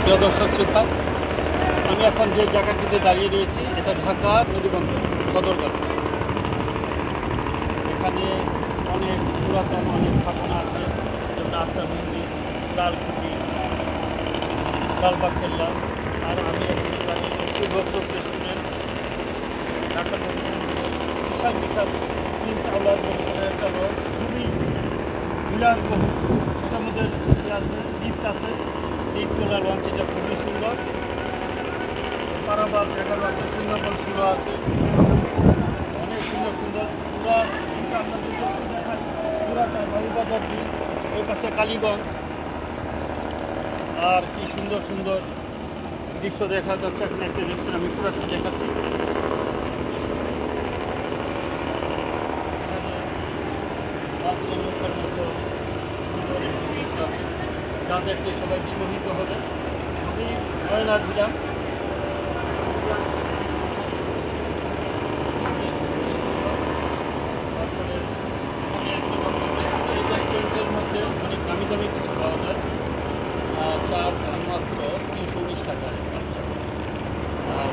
প্রিয় দর্শক শ্রোতা, আমি এখন যে জায়গাটিতে দাঁড়িয়ে রয়েছি এটা ঢাকা নদীবন্দর সদরঘাট। এখানে অনেক পুরাতন অনেক স্থাপনা আছে, যেমন আফসার মন্দির, লালকুটি, লালবাগ কেল্লা। আর আমি এখন দাঁড়িয়ে রয়েছি রোবরোক রেস্টুরেন্ট, ঢাকা নদীবন্দরে বিশাল বিশাল প্রিন্স আউলাদ বরিশালের একটা লঞ্চ, খুবই বিলাসবহুল। এটার মধ্যে আছে লিফট আছে, লিফট তোলা লঞ্চ, এটা খুবই সুন্দর। পারাবাদ দেখানো আছে, সুন্দরবন শুরু আছে, অনেক সুন্দর সুন্দর পুরা আমরা দেখাই পুরাটা বাবুবাজার ব্রিজ, ওই পাশে কালীগঞ্জ। আর কি সুন্দর সুন্দর দৃশ্য দেখা যাচ্ছে। এখানে একটা রেস্টুরেন্ট, আমি পুরাটা দেখাচ্ছি। লোকের মতো সুন্দর একটি দৃশ্য আছে, যাদেরকে সবাই বিমোহিত হবে। আমি নয়নার ভিড়াম। এই রেস্টুরেন্টের মধ্যে অনেক দামি দামি কিছু পাওয়া যায়। চার মাত্র 319 টাকায় কাপ চা। আর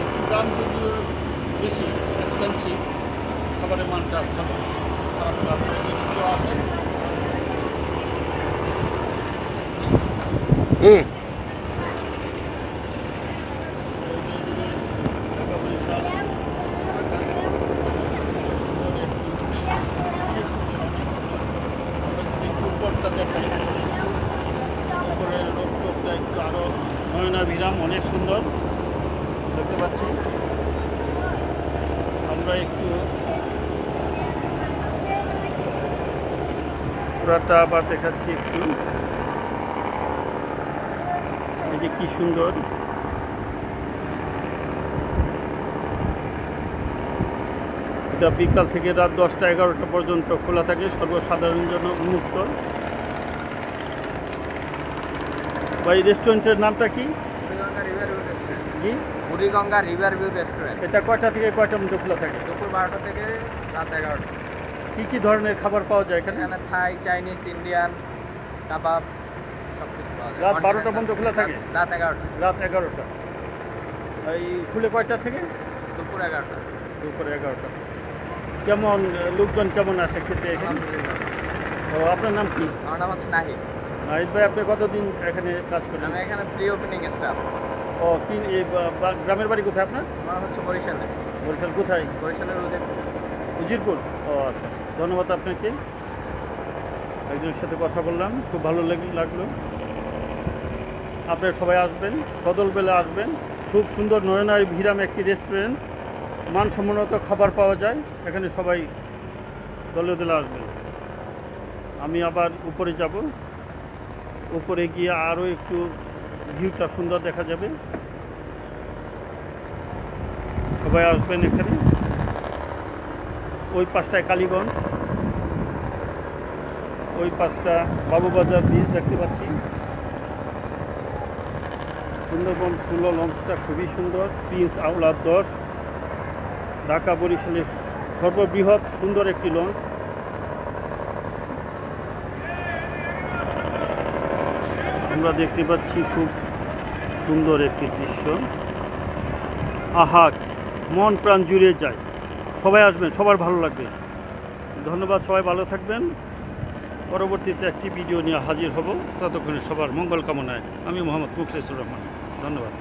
একটু দাম যদিও বেশি, এক্সপেন্সিভ, খাবারের মানটা ভালো, খারাপ না। যদি কেউ আসে একটু আরও নয়না ভিরাম, অনেক সুন্দর দেখতে পাচ্ছি। আমরা একটু পুরাটা আবার দেখাচ্ছি একটু। এই যে কি সুন্দর, এটা বিকাল থেকে রাত 10টা-11টা পর্যন্ত খোলা থাকে, সর্বসাধারণের জন্য উন্মুক্ত। ভাই রেস্টুরেন্টের নামটা কি? Buriganga river view restaurant. জি, বুড়িগঙ্গা রিভার ভিউ রেস্টুরেন্ট। এটা কয়টা থেকে কয়টা মধ্যে খোলা থাকে? দুপুর 12টা থেকে রাত 11টা। কি কি ধরনের খাবার পাওয়া যায় এখানে? এখানে থাই, চাইনিজ, ইন্ডিয়ান, কাবাব সব কিছু পাওয়া যায়। রাত 12টা পর্যন্ত খোলা থাকে? রাত 11টা। রাত 11টা। এই খুলে কয়টা থেকে? দুপুর 11টা। দুপুর 11টা। কেমন লোকজন কেমন আসে খেতে এখানে? আলহামদুলিল্লাহ। ও, আপনার নাম কি? আমার নাম হচ্ছে নাহিদ। নাহিদ ভাই, আপনি কতদিন এখানে কাজ করেন? আমি এখানে প্রি ওপেনিং স্টাফ। ও, কি গ্রামের বাড়ি কোথায় আপনার? আমার হচ্ছে বরিশালে। বরিশাল কোথায়? বরিশালের উদয়পুর। উজিরপুর। ও আচ্ছা, ধন্যবাদ আপনাকে। একজনের সাথে কথা বললাম, খুব ভালো লাগলো। আপনারা সবাই আসবেন, সদলবেলা আসবেন। খুব সুন্দর নয়নায় ভিরাম একটি রেস্টুরেন্ট, মানসম্মত খাবার পাওয়া যায় এখানে। সবাই দলে দলে আসবেন। আমি আবার উপরে যাব, উপরে গিয়ে আরও একটু ভিউটা সুন্দর দেখা যাবে। সবাই আসবেন এখানে। ওই পাশটায় কালীগঞ্জ, ওই পাশটা বাবুবাজার ব্রিজ দেখতে পাচ্ছি। সুন্দরবন 16 লঞ্চটা খুবই সুন্দর, প্রিন্স আউলাদ 10, ঢাকা বরিশালের সর্ববৃহৎ সুন্দর একটি লঞ্চ। আমরা দেখতে পাচ্ছি খুব সুন্দর একটি দৃশ্য। আহা, মন প্রাণ জুড়ে যায়। সবাই আসবেন, সবার ভালো লাগবে। ধন্যবাদ, সবাই ভালো থাকবেন। পরবর্তীতে একটি ভিডিও নিয়ে হাজির হব। ততক্ষণে সবার মঙ্গল কামনায় আমি মোহাম্মদ মুখলেসুর রহমান। ধন্যবাদ।